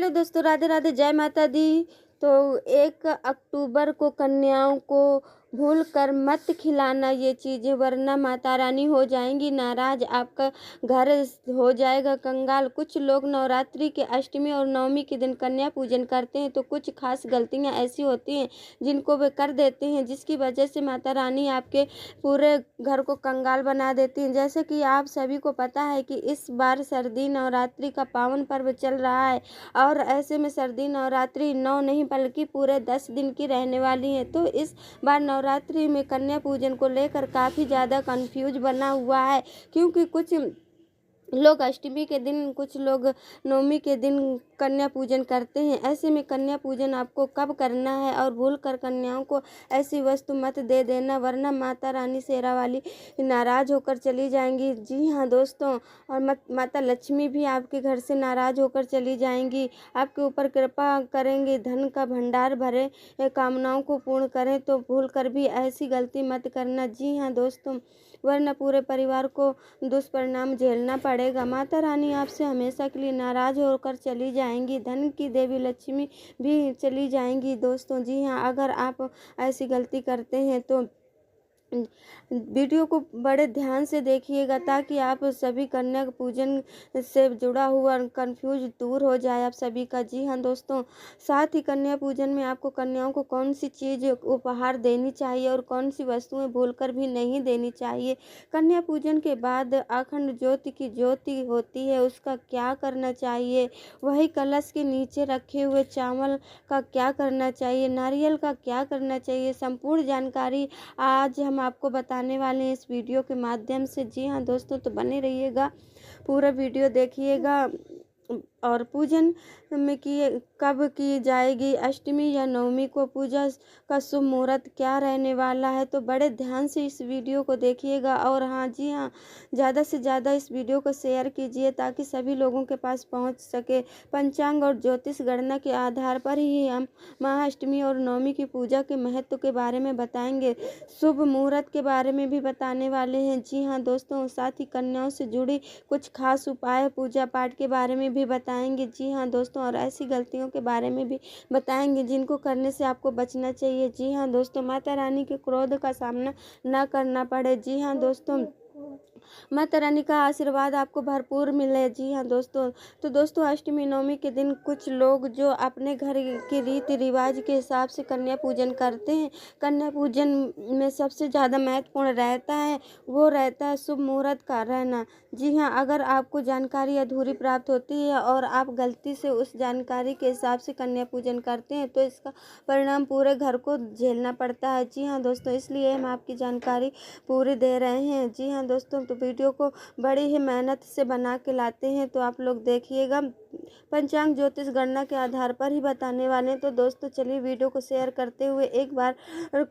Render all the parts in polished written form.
Hello दोस्तों, राधे राधे, जय माता दी। तो 1 अक्टूबर को कन्याओं को भूल कर मत खिलाना ये चीज़ें, वरना माता रानी हो जाएंगी नाराज, आपका घर हो जाएगा कंगाल। कुछ लोग नवरात्रि के अष्टमी और नवमी के दिन कन्या पूजन करते हैं, तो कुछ खास गलतियां ऐसी होती हैं जिनको वे कर देते हैं, जिसकी वजह से माता रानी आपके पूरे घर को कंगाल बना देती हैं। जैसे कि आप सभी को पता है कि इस बार सर्दी नवरात्रि का पावन पर्व चल रहा है, और ऐसे में सर्दी नवरात्रि 9 नहीं बल्कि पूरे 10 दिन की रहने वाली है। तो इस बार नवरात्रि में कन्या पूजन को लेकर काफ़ी ज़्यादा कंफ्यूज बना हुआ है, क्योंकि कुछ लोग अष्टमी के दिन, कुछ लोग नवमी के दिन कन्या पूजन करते हैं। ऐसे में कन्या पूजन आपको कब करना है, और भूल कर कन्याओं को ऐसी वस्तु मत दे देना, वरना माता रानी शेरा वाली नाराज़ होकर चली जाएंगी। जी हाँ दोस्तों, और माता लक्ष्मी भी आपके घर से नाराज़ होकर चली जाएंगी, आपके ऊपर कृपा करेंगे, धन का भंडार भरे, कामनाओं को पूर्ण करें। तो भूल कर भी ऐसी गलती मत करना। जी हाँ दोस्तों, वरना पूरे परिवार को दुष्परिणाम झेलना पड़ेगा। माता रानी आपसे हमेशा के लिए नाराज होकर चली जाएंगी, धन की देवी लक्ष्मी भी चली जाएंगी दोस्तों। जी हाँ, अगर आप ऐसी गलती करते हैं तो वीडियो को बड़े ध्यान से देखिएगा, ताकि आप सभी कन्या पूजन से जुड़ा हुआ कंफ्यूज दूर हो जाए आप सभी का। जी हाँ दोस्तों, साथ ही कन्या पूजन में आपको कन्याओं को कौन सी चीज़ उपहार देनी चाहिए और कौन सी वस्तुएं भूलकर भी नहीं देनी चाहिए। कन्या पूजन के बाद अखंड ज्योति की ज्योति होती है, उसका क्या करना चाहिए, वही कलश के नीचे रखे हुए चावल का क्या करना चाहिए, नारियल का क्या करना चाहिए, संपूर्ण जानकारी आज हम आपको बताने वाले हैं इस वीडियो के माध्यम से। जी हाँ दोस्तों, तो बने रहिएगा, पूरा वीडियो देखिएगा। और पूजन में कब की जाएगी, अष्टमी या नवमी को पूजा का शुभ मुहूर्त क्या रहने वाला है, तो बड़े ध्यान से इस वीडियो को देखिएगा। और हाँ, जी हाँ, ज़्यादा से ज़्यादा इस वीडियो को शेयर कीजिए, ताकि सभी लोगों के पास पहुंच सके। पंचांग और ज्योतिष गणना के आधार पर ही हम महाअष्टमी और नवमी की पूजा के महत्व के बारे में बताएंगे, शुभ मुहूर्त के बारे में भी बताने वाले हैं। जी हाँ दोस्तों, साथ ही कन्याओं से जुड़ी कुछ खास उपाय, पूजा पाठ के बारे में भी बताएंगे। जी हाँ दोस्तों, और ऐसी गलतियों के बारे में भी बताएंगे जिनको करने से आपको बचना चाहिए। जी हाँ दोस्तों, माता रानी के क्रोध का सामना न करना पड़े। जी हाँ दोस्तों, माता रानी का आशीर्वाद आपको भरपूर मिले। जी हाँ दोस्तों, तो दोस्तों अष्टमी नवमी के दिन कुछ लोग जो अपने घर के रीति रिवाज के हिसाब से कन्या पूजन करते हैं, कन्या पूजन में सबसे ज़्यादा महत्वपूर्ण रहता है, वो रहता है शुभ मुहूर्त का रहना। जी हाँ, अगर आपको जानकारी अधूरी प्राप्त होती है और आप गलती से उस जानकारी के हिसाब से कन्या पूजन करते हैं, तो इसका परिणाम पूरे घर को झेलना पड़ता है। जी हाँ दोस्तों, इसलिए हम आपकी जानकारी पूरी दे रहे हैं। जी हाँ दोस्तों, तो वीडियो को बड़ी ही मेहनत से बना के लाते हैं, तो आप लोग देखिएगा। पंचांग ज्योतिष गणना के आधार पर ही बताने वाले हैं। तो दोस्तों चलिए वीडियो को शेयर करते हुए एक बार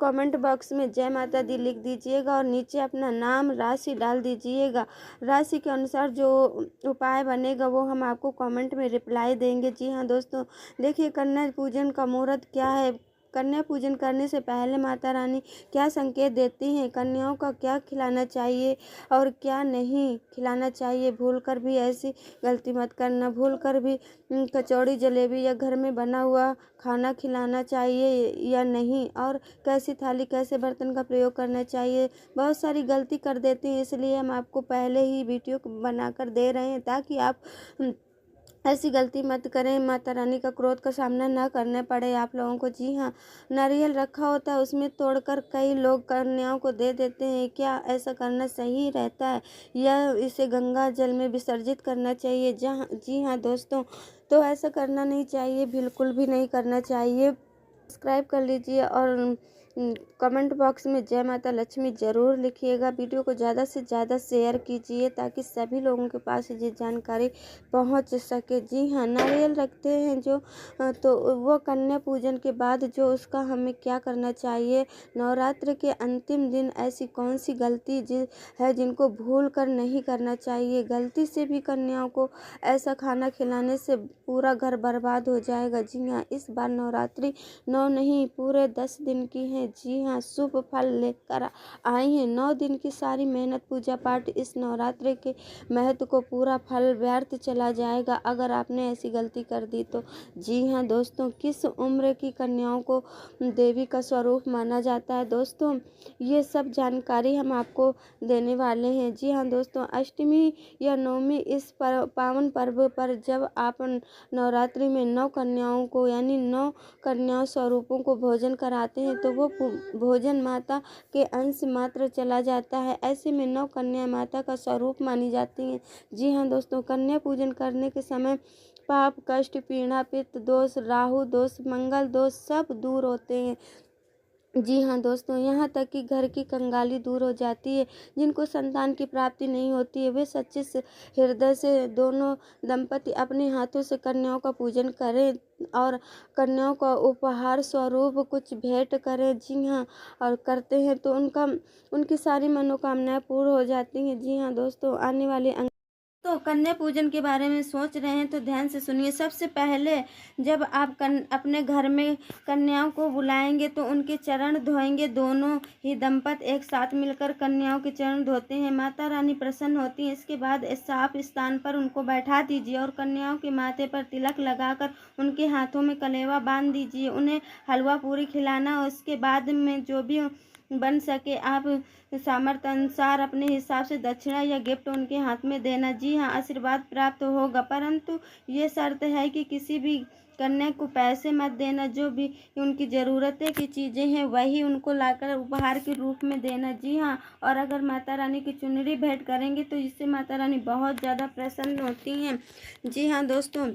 कमेंट बॉक्स में जय माता दी लिख दीजिएगा, और नीचे अपना नाम, राशि डाल दीजिएगा। राशि के अनुसार जो उपाय बनेगा वो हम आपको कमेंट में रिप्लाई देंगे। जी हाँ दोस्तों, देखिए कन्या पूजन का मुहूर्त क्या है, कन्या पूजन करने से पहले माता रानी क्या संकेत देती हैं, कन्याओं का क्या खिलाना चाहिए और क्या नहीं खिलाना चाहिए। भूलकर भी ऐसी गलती मत करना, भूलकर भी कचौड़ी जलेबी या घर में बना हुआ खाना खिलाना चाहिए या नहीं, और कैसी थाली, कैसे बर्तन का प्रयोग करना चाहिए। बहुत सारी गलती कर देते हैं, इसलिए हम आपको पहले ही वीडियो बनाकर दे रहे हैं, ताकि आप ऐसी गलती मत करें, माता रानी का क्रोध का सामना ना करना पड़े आप लोगों को। जी हाँ, नारियल रखा होता है, उसमें तोड़कर कई लोग कन्याओं को दे देते हैं। क्या ऐसा करना सही रहता है, या इसे गंगा जल में विसर्जित करना चाहिए? जहाँ जी हाँ दोस्तों, तो ऐसा करना नहीं चाहिए, बिल्कुल भी नहीं करना चाहिए। सब्सक्राइब कर लीजिए, और कमेंट बॉक्स में जय माता लक्ष्मी ज़रूर लिखिएगा। वीडियो को ज़्यादा से ज़्यादा शेयर कीजिए, ताकि सभी लोगों के पास ये जानकारी पहुंच सके। जी हाँ, नारियल रखते हैं जो, तो वो कन्या पूजन के बाद जो उसका हमें क्या करना चाहिए। नवरात्र के अंतिम दिन ऐसी कौन सी गलती है जिनको भूल कर नहीं करना चाहिए। गलती से भी कन्याओं को ऐसा खाना खिलाने से पूरा घर बर्बाद हो जाएगा। जी हाँ, इस बार नवरात्रि 9 नहीं पूरे 10 दिन की है। हैं। जी हाँ, शुभ फल लेकर आई हैं। 9 दिन की सारी मेहनत, पूजा पाठ इस नवरात्रि के महत्व को पूरा फल व्यर्थ चला जाएगा अगर आपने ऐसी गलती कर दी तो। जी हाँ दोस्तों, किस उम्र की कन्याओं को देवी का स्वरूप माना जाता है दोस्तों, ये सब जानकारी हम आपको देने वाले हैं। जी हाँ दोस्तों, अष्टमी या नवमी इस पावन पर्व पर जब आप नवरात्रि में 9 कन्याओं को यानी 9 कन्याओं स्वरूपों को भोजन कराते हैं तो वो भोजन माता के अंश मात्र चला जाता है। ऐसे में 9 कन्या माता का स्वरूप मानी जाती हैं। जी हाँ दोस्तों, कन्या पूजन करने के समय पाप, कष्ट, पीड़ा, पित्त दोष, राहु दोष, मंगल दोष सब दूर होते हैं। जी हाँ दोस्तों, यहाँ तक कि घर की कंगाली दूर हो जाती है। जिनको संतान की प्राप्ति नहीं होती है वे सच्चे हृदय से दोनों दंपति अपने हाथों से कन्याओं का पूजन करें और कन्याओं का उपहार स्वरूप कुछ भेंट करें। जी हाँ, और करते हैं तो उनकी सारी मनोकामनाएं पूर्ण हो जाती हैं। जी हाँ दोस्तों, आने वाले तो कन्या पूजन के बारे में सोच रहे हैं तो ध्यान से सुनिए। सबसे पहले जब आप अपने घर में कन्याओं को बुलाएंगे तो उनके चरण धोएंगे। दोनों ही दंपत एक साथ मिलकर कन्याओं के चरण धोते हैं। माता रानी प्रसन्न होती हैं। इसके बाद साफ स्थान पर उनको बैठा दीजिए और कन्याओं के माथे पर तिलक लगाकर उनके हाथों में कलेवा बांध दीजिए। उन्हें हलवा पूरी खिलाना। उसके बाद में जो भी बन सके आप सामर्थ्य अनुसार अपने हिसाब से दक्षिणा या गिफ्ट उनके हाथ में देना। जी हाँ, आशीर्वाद प्राप्त होगा, परंतु ये शर्त है कि किसी भी कन्या को पैसे मत देना। जो भी उनकी ज़रूरतें की चीज़ें हैं वही उनको लाकर उपहार के रूप में देना। जी हाँ, और अगर माता रानी की चुनरी भेंट करेंगे तो इससे माता रानी बहुत ज़्यादा प्रसन्न होती हैं। जी हाँ दोस्तों,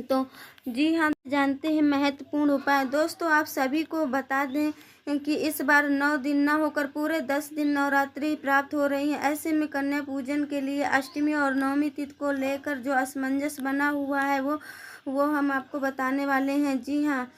तो जी हाँ जानते हैं महत्वपूर्ण उपाय। दोस्तों आप सभी को बता दें कि इस बार 9 दिन न होकर पूरे 10 दिन नवरात्रि प्राप्त हो रही है। ऐसे में कन्या पूजन के लिए अष्टमी और नवमी तिथि को लेकर जो असमंजस बना हुआ है वो हम आपको बताने वाले हैं। जी हाँ,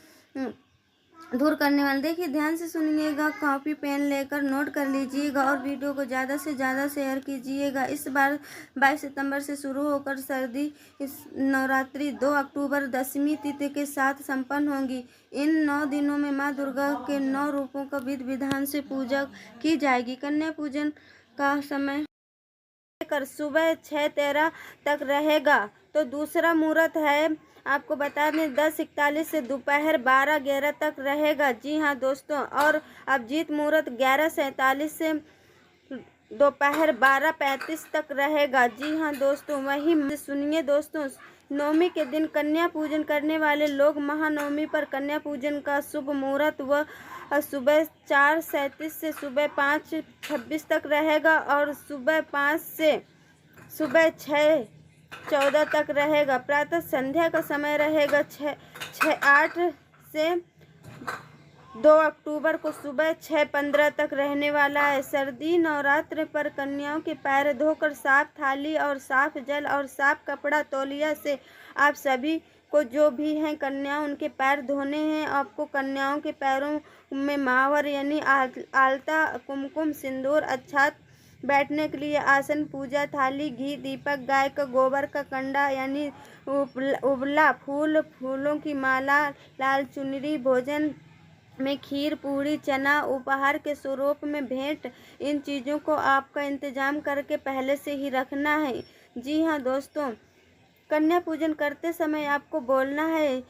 दूर करने वाले। देखिए ध्यान से सुनिएगा, कॉपी पेन लेकर नोट कर लीजिएगा और वीडियो को ज़्यादा से ज़्यादा शेयर कीजिएगा। इस बार 22 सितंबर से शुरू होकर सर्दी इस नवरात्रि 2 अक्टूबर दशमी तिथि के साथ संपन्न होगी। इन 9 दिनों में माँ दुर्गा के 9 रूपों का विधि विधान से पूजा की जाएगी। कन्या पूजन का समय कर सुबह 6:13 तक रहेगा। तो दूसरा मुहूर्त है आपको बता दें 10:41 से दोपहर 12:11 तक रहेगा। जी हाँ दोस्तों, और अभिजीत मुहूर्त 11:47 से दोपहर 12:35 तक रहेगा। जी हाँ दोस्तों, वही सुनिए दोस्तों, नवमी के दिन कन्या पूजन करने वाले लोग महानवमी पर कन्या पूजन का शुभ मुहूर्त व सुबह 4:37 से सुबह 5:26 तक रहेगा और सुबह 5 से सुबह 6:14 तक रहेगा। प्रातः संध्या का समय रहेगा 8 से 2 अक्टूबर को सुबह 6:15 तक रहने वाला है। सर्दी नवरात्र पर कन्याओं के पैर धोकर साफ थाली और साफ जल और साफ कपड़ा तौलिया से आप सभी को जो भी हैं कन्या उनके पैर धोने हैं। आपको कन्याओं के पैरों में मावर यानी आलता, कुमकुम, सिंदूर, अक्षत, बैठने के लिए आसन, पूजा थाली, घी, दीपक, गाय का गोबर का कंडा यानी उबला फूल, फूलों की माला, लाल चुनरी, भोजन में खीर, पूरी, चना उपहार के स्वरूप में भेंट, इन चीज़ों को आपका इंतजाम करके पहले से ही रखना है। जी हाँ दोस्तों, कन्या पूजन करते समय आपको बोलना है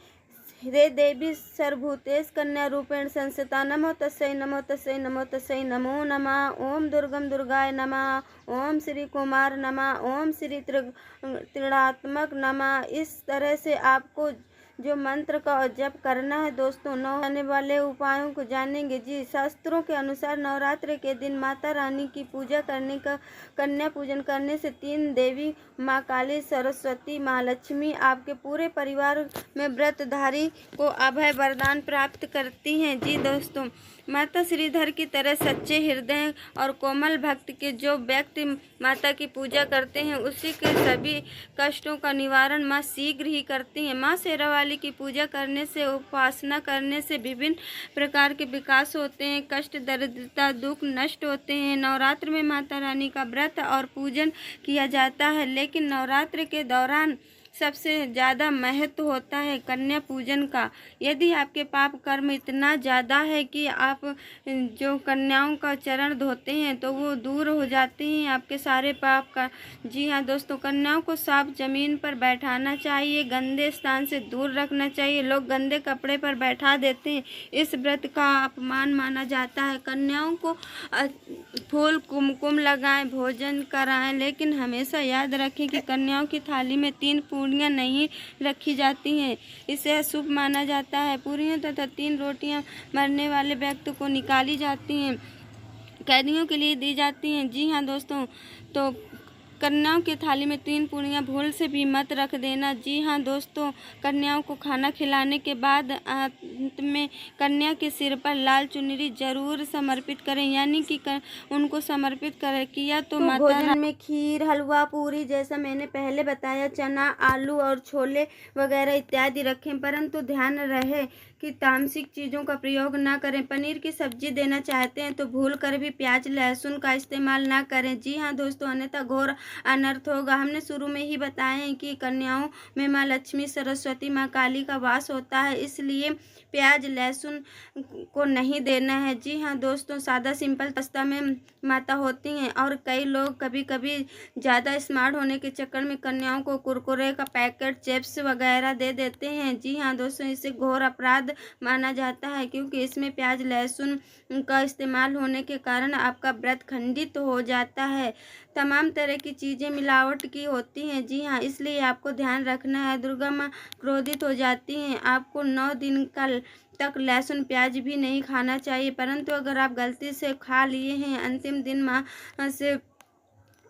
रे देवी सर्वभूतेश कन्या रूपेण संस्थिता नमो तस्यै नमो तस्यै नमो तस्यै नमो नमः। ओम दुर्गम दुर्गाय नमः। ओम श्री कुमार नमः। ओम श्री त्रिगुणात्मक नमः। इस तरह से आपको जो मंत्र का जप करना है दोस्तों। आने वाले उपायों को जानेंगे। जी, शास्त्रों के अनुसार नवरात्र के दिन माता रानी की पूजा करने का कन्या पूजन करने से 3 देवी माँ काली, सरस्वती, महालक्ष्मी आपके पूरे परिवार में व्रतधारी को अभय वरदान प्राप्त करती हैं। जी दोस्तों, माता श्रीधर की तरह सच्चे हृदय और कोमल भक्त के जो व्यक्ति माता की पूजा करते हैं उसी के सभी कष्टों का निवारण माँ शीघ्र ही करती हैं। माँ शेरावाली की पूजा करने से, उपासना करने से विभिन्न प्रकार के विकास होते हैं, कष्ट, दरिद्रता, दुख नष्ट होते हैं। नवरात्र में माता रानी का व्रत और पूजन किया जाता है, लेकिन नवरात्र के दौरान सबसे ज़्यादा महत्व होता है कन्या पूजन का। यदि आपके पाप कर्म इतना ज़्यादा है कि आप जो कन्याओं का चरण धोते हैं तो वो दूर हो जाते हैं आपके सारे पाप का। जी हाँ दोस्तों, कन्याओं को साफ ज़मीन पर बैठाना चाहिए, गंदे स्थान से दूर रखना चाहिए। लोग गंदे कपड़े पर बैठा देते हैं, इस व्रत का अपमान माना जाता है। कन्याओं को फूल कुमकुम लगाएं, भोजन कराएं, लेकिन हमेशा याद रखें कि कन्याओं की थाली में 3 पूरियां नहीं रखी जाती हैं, इसे अशुभ माना जाता है। पूरियां तथा 3 रोटियां मरने वाले व्यक्ति को निकाली जाती हैं, कैदियों के लिए दी जाती हैं। जी हाँ दोस्तों, तो कन्याओं की थाली में 3 पूरियां भूल से भी मत रख देना। जी हाँ दोस्तों, कन्याओं को खाना खिलाने के बाद अंत में कन्या के सिर पर लाल चुनरी जरूर समर्पित करें, यानी कि उनको समर्पित कर किया तो माता भोजन में खीर, हलवा, पूरी जैसा मैंने पहले बताया, चना, आलू और छोले वगैरह इत्यादि रखें, परंतु ध्यान रहे कि तामसिक चीज़ों का प्रयोग ना करें। पनीर की सब्जी देना चाहते हैं तो भूल कर भी प्याज लहसुन का इस्तेमाल ना करें। जी हाँ दोस्तों, अन्यथा घोर अनर्थ होगा। हमने शुरू में ही बताया है कि कन्याओं में माँ लक्ष्मी, सरस्वती, माँ काली का वास होता है, इसलिए प्याज लहसुन को नहीं देना है। जी हाँ दोस्तों, सादा सिंपल नाश्ता में माता होती हैं और कई लोग कभी कभी ज़्यादा स्मार्ट होने के चक्कर में कन्याओं को कुरकुरे का पैकेट, चिप्स वगैरह दे देते हैं। जी हाँ दोस्तों, इसे घोर अपराध माना जाता है, क्योंकि इसमें प्याज लहसुन का इस्तेमाल होने के कारण आपका व्रत खंडित हो जाता है। तमाम तरह की चीज़ें मिलावट की होती हैं। जी हाँ, इसलिए आपको ध्यान रखना है। दुर्गा माँ क्रोधित हो जाती हैं। आपको 9 दिन तक लहसुन प्याज भी नहीं खाना चाहिए, परंतु अगर आप गलती से खा लिए हैं, अंतिम दिन माँ से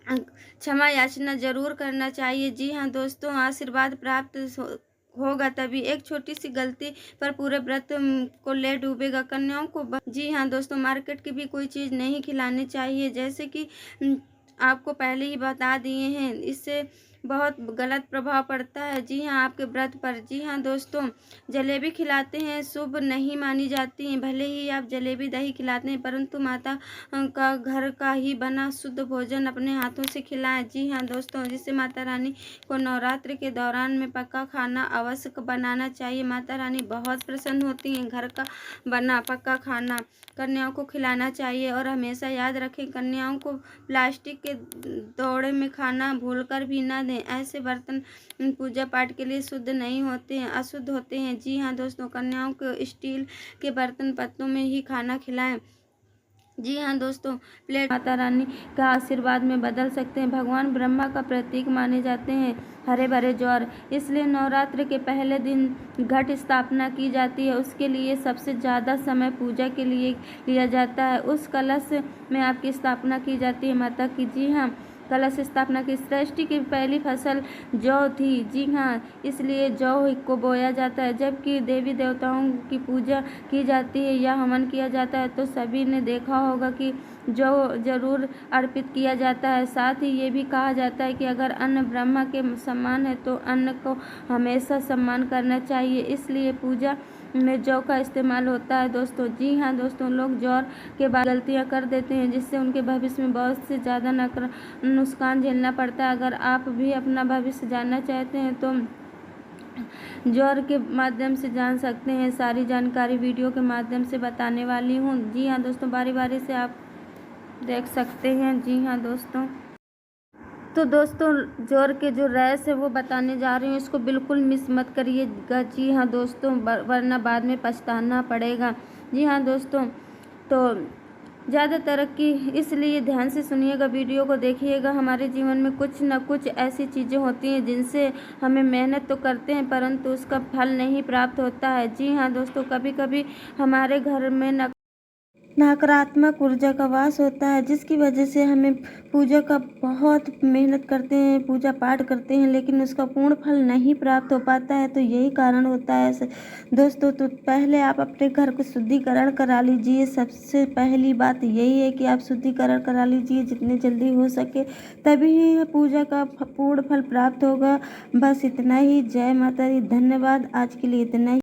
क्षमा याचना जरूर करना चाहिए। जी हाँ दोस्तों, आशीर्वाद प्राप्त होगा तभी। एक छोटी सी गलती पर पूरे व्रत को ले डूबेगा। कन्याओं को जी हाँ दोस्तों, मार्केट की भी कोई चीज़ नहीं खिलानी चाहिए, जैसे कि आपको पहले ही बता दिए हैं, इससे बहुत गलत प्रभाव पड़ता है। जी हाँ, आपके व्रत पर। जी हाँ दोस्तों, जलेबी खिलाते हैं शुभ नहीं मानी जाती हैं। भले ही आप जलेबी दही खिलाते हैं, परंतु माता का घर का ही बना शुद्ध भोजन अपने हाथों से खिलाएं। जी हाँ दोस्तों, जिससे माता रानी को नवरात्र के दौरान में पक्का खाना अवश्य बनाना चाहिए। माता रानी बहुत प्रसन्न होती हैं। घर का बना पक्का खाना कन्याओं को खिलाना चाहिए। और हमेशा याद रखें, कन्याओं को प्लास्टिक के दौड़े में खाना भूलकर भी ना दें। ऐसे बर्तन पूजा पाठ के लिए शुद्ध नहीं होते हैं, अशुद्ध होते हैं। जी हाँ दोस्तों, कन्याओं को स्टील के बर्तन पत्तों में ही खाना खिलाएं। जी हाँ दोस्तों, प्लेट माता रानी का आशीर्वाद में बदल सकते हैं। भगवान ब्रह्मा का प्रतीक माने जाते हैं हरे भरे ज्वार, इसलिए नवरात्र के पहले दिन घट स्थापना की जाती है। उसके लिए सबसे ज़्यादा समय पूजा के लिए लिया जाता है। उस कलश में आपकी स्थापना की जाती है माता की। जी हाँ, कलश स्थापना की सृष्टि की पहली फसल जौ थी। जी हाँ, इसलिए जौ को बोया जाता है। जबकि देवी देवताओं की पूजा की जाती है या हवन किया जाता है तो सभी ने देखा होगा कि जौ जरूर अर्पित किया जाता है। साथ ही ये भी कहा जाता है कि अगर अन्न ब्रह्मा के समान है तो अन्न को हमेशा सम्मान करना चाहिए, इसलिए पूजा में जौ का इस्तेमाल होता है दोस्तों। जी हाँ दोस्तों, लोग जौ के बाद गलतियाँ कर देते हैं, जिससे उनके भविष्य में बहुत से ज़्यादा नुकसान झेलना पड़ता है। अगर आप भी अपना भविष्य जानना चाहते हैं तो जौ के माध्यम से जान सकते हैं। सारी जानकारी वीडियो के माध्यम से बताने वाली हूँ। जी हाँ दोस्तों, बारी बारी से आप देख सकते हैं। जी हाँ दोस्तों, तो दोस्तों जौ के जो रैस है वो बताने जा रही हूँ, इसको बिल्कुल मिस मत करिएगा। जी हाँ दोस्तों, वरना बाद में पछताना पड़ेगा। जी हाँ दोस्तों, तो ज़्यादा तरक्की इसलिए ध्यान से सुनिएगा, वीडियो को देखिएगा। हमारे जीवन में कुछ न कुछ ऐसी चीज़ें होती हैं जिनसे हमें मेहनत तो करते हैं परंतु उसका फल नहीं प्राप्त होता है। जी हाँ दोस्तों, कभी कभी हमारे घर में नकारात्मक ऊर्जा का वास होता है, जिसकी वजह से हमें पूजा का बहुत मेहनत करते हैं, पूजा पाठ करते हैं, लेकिन उसका पूर्ण फल नहीं प्राप्त हो पाता है। तो यही कारण होता है दोस्तों। तो पहले आप अपने घर को शुद्धिकरण करा लीजिए। सबसे पहली बात यही है कि आप शुद्धिकरण करा लीजिए जितने जल्दी हो सके, तभी पूजा का पूर्ण फल प्राप्त होगा। बस इतना ही। जय माता दी। धन्यवाद। आज के लिए इतना ही।